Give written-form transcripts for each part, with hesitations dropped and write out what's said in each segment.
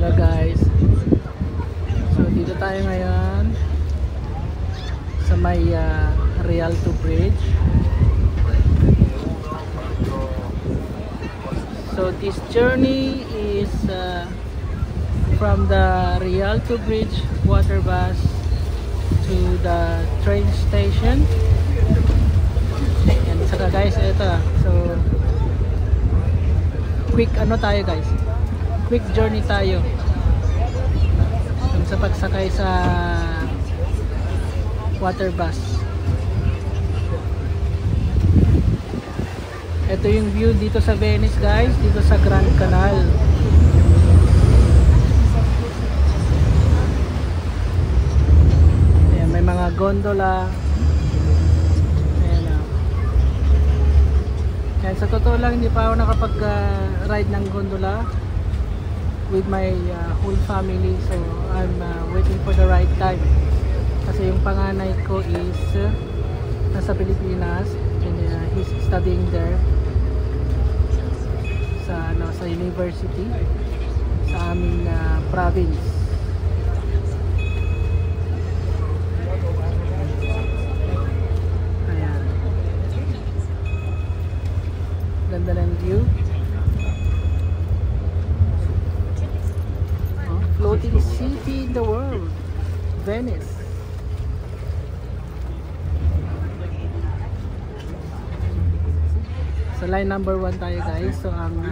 Hello guys. So dito tayo ngayon sa may Rialto Bridge. So this journey is from the Rialto Bridge water bus to the train station. And saka guys, ito. So quick ano tayo guys. Quick journey tayo sa pagsakay sa water bus. Ito yung view dito sa Venice guys, dito sa Grand Canal. Ayan, may mga gondola. Ayan, Ayan, sa totoo lang hindi pa ako nakapag ride ng gondola with my whole family, so I'm waiting for the right time kasi yung panganay ko is nasa Pilipinas and he's studying there sa university sa aming province. Ayan, ganda ng view. Floating city in the world, Venice. So line number 1 tayo guys. So ang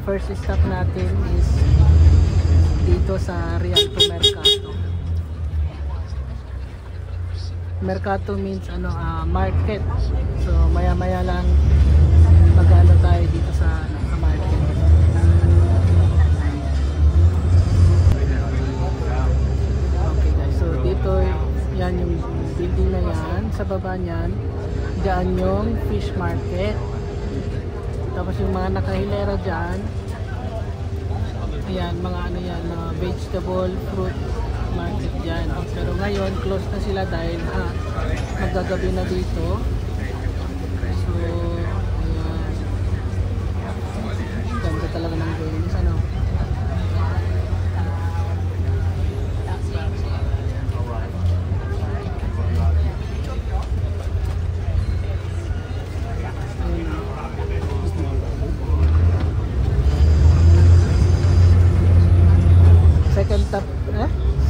first stop natin is dito sa Rialto Mercato. Mercato means market. So maya maya lang mag-ano tayo dito sa market. Dito, yan yung building na yan. Sa baba niyan, dyan yung fish market. Tapos yung mga nakahilera dyan, ayan, mga ano yan, mga vegetable, fruit market dyan. Pero ngayon, close na sila dahil magagabi na dito. So, ayan. Ganda talaga ng Venice, ano?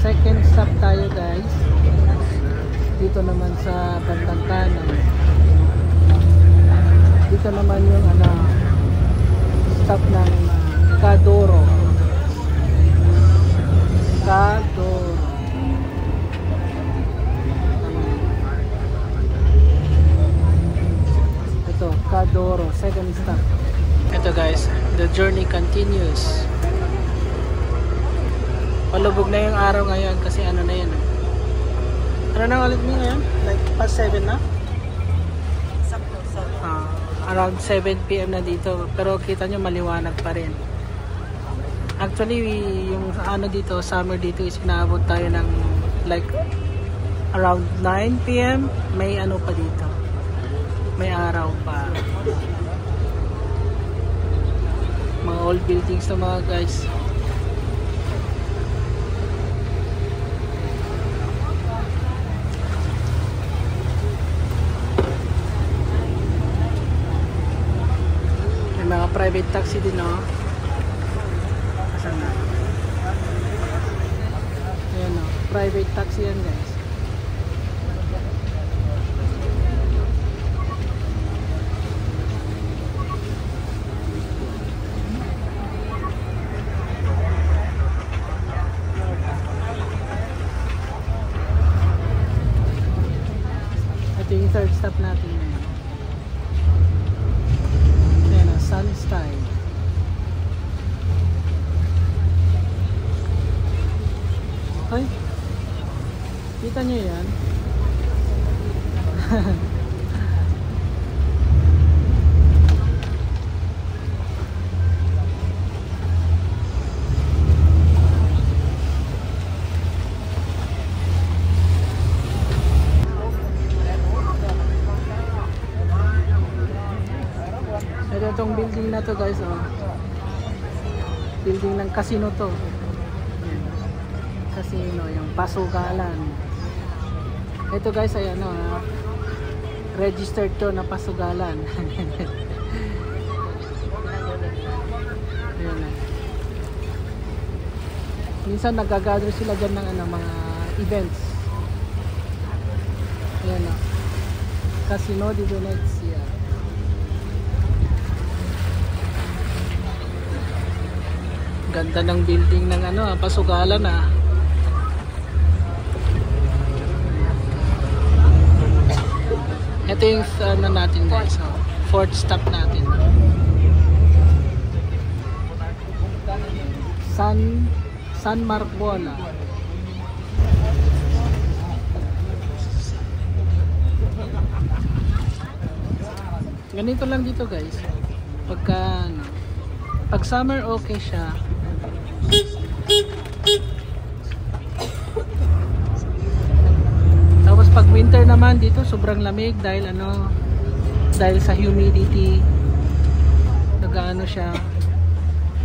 Second stop tayo guys dito naman sa bandang kanan. Dito naman yung stop ng Cadoro. Ito, Cadoro, second stop. Ito guys, the journey continues. Palubog na yung araw ngayon kasi ano na yan. Ano na ulit mo ngayon? Like past 7 na? Around 7 PM na dito. Pero kita nyo maliwanag pa rin. Actually, yung dito, summer dito is inaabot tayo ng like around 9 PM. May pa dito. May araw pa. Mga old buildings na mga guys. Mga private taxi din, no? Asan na? Ayan, no? Private taxi yan, guys. Ito yung third stop natin. Sunstine. Ay, kita nyo yan? Ito itong building na to guys, oh. Building ng casino to. Casino, yung pasugalan. Ito guys ay ano, registered to na pasugalan. Ayan na. Minsan nagagather sila dyan ng ano, mga events. Ayan na. Casino de Venezia. Ganda ng building ng ano, pasugalan ah. Ito yung ano natin guys, fourth stop natin. San Marcuola. Ganito lang dito guys. Pagka ano, pag summer okay siya. Tapos pag winter naman dito sobrang lamig dahil ano, dahil sa humidity. Nagaano siya.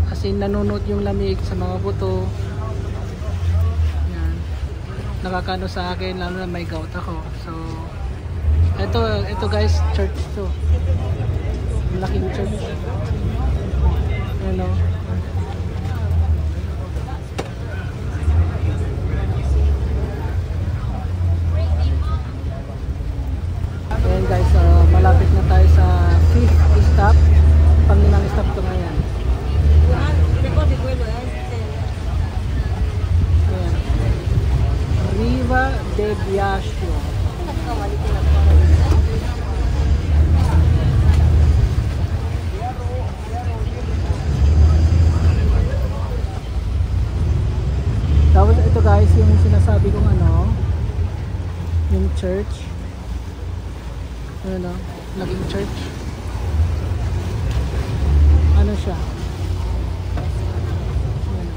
Kasi nanunot yung lamig sa mga buto. Yan. Nakakano sa akin lalo na may gout ako. So ito guys, church to. Malaking church. Ano? Ayan guys, malapit na tayo sa 5th stop. Panginang stop to ngayon. Ayan. Riva de Biasio. Tapos ito guys, yung sinasabi kong ano, yung church. Ano, naging church. Ano siya? Ayan.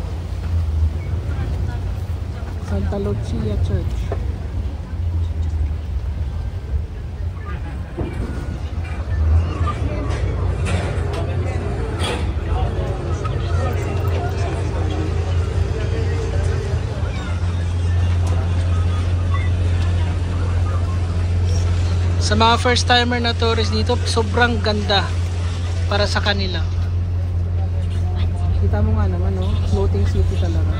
Santa Lucia Church. Sa mga first timer na tourist dito, sobrang ganda para sa kanila. Kita mo nga naman, no? Floating city talaga.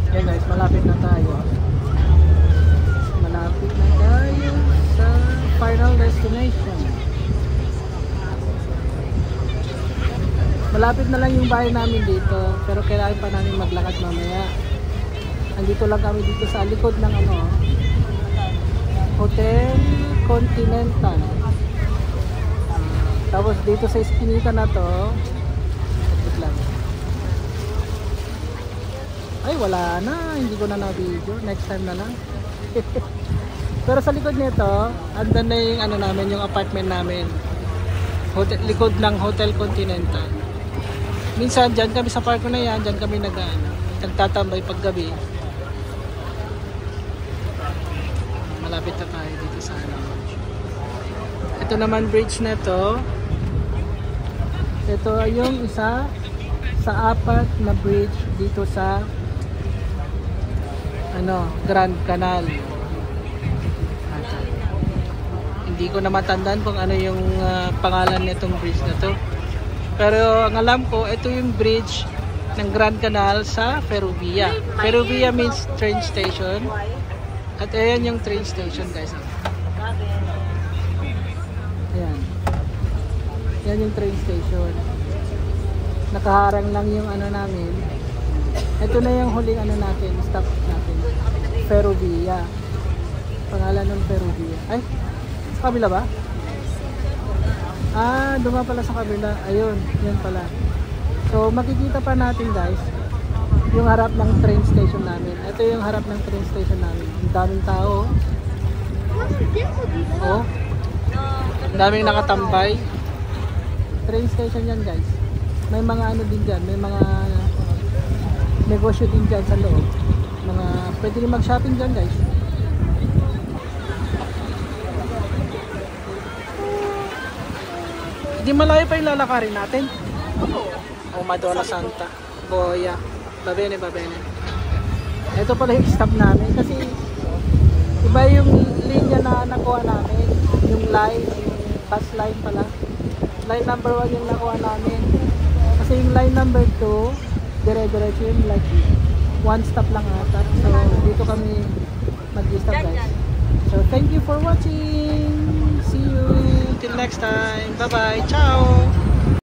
Okay guys, malapit na tayo. Malapit na tayo sa final destination. Malapit na lang yung bahay namin dito, pero kailangan pa namin maglakad mamaya. Andito lang kami dito sa likod ng ano, Hotel Continental. Tapos dito sa eskinita na to, lang. Ay wala na, hindi ko na na-video, next time na lang. Pero sa likod nito, andan na yung ano namin, yung apartment namin. Likod ng Hotel Continental. Minsan dyan kami sa parko na yan, dyan kami nagtatambay pag gabi. Malapit na tayo dito sa ano. Ito naman bridge na to. Ito yung isa sa apat na bridge dito sa ano, Grand Canal. Hindi ko na matandaan kung ano yung pangalan nitong bridge na to. Pero ang alam ko, ito yung bridge ng Grand Canal sa Ferrovia. Ferrovia means train station. At ayan yung train station guys. Ayan. Yan yung train station. Nakaharang lang yung ano namin. Ito na yung huling ano natin, stop natin. Ferrovia. Pangalan ng Ferrovia. Ay, sa kabila ba? Ah, doon pala sa kabila. Ayun, yan pala. So makikita pa natin guys yung harap ng train station namin. Ito yung harap ng train station namin. Ang daming tao. Oh. Ang daming nakatambay. Train station yan guys. May mga ano din dyan. May mga negosyo din dyan sa loob. Pwede rin mag-shopping dyan guys. Hindi malayo pa yung lalakarin natin. Oh, Madonna Santa. Oh, yeah. Babene, babene. Ito pala yung stop namin kasi iba yung linya na nakuha namin. Yung line, yung bus line pala. Line number 1 yung nakuha namin. Kasi yung line number 2, dire-diretso yun, like one stop lang ata. So, dito kami mag-stop guys. So, thank you for watching. See you till next time. Bye-bye. Ciao!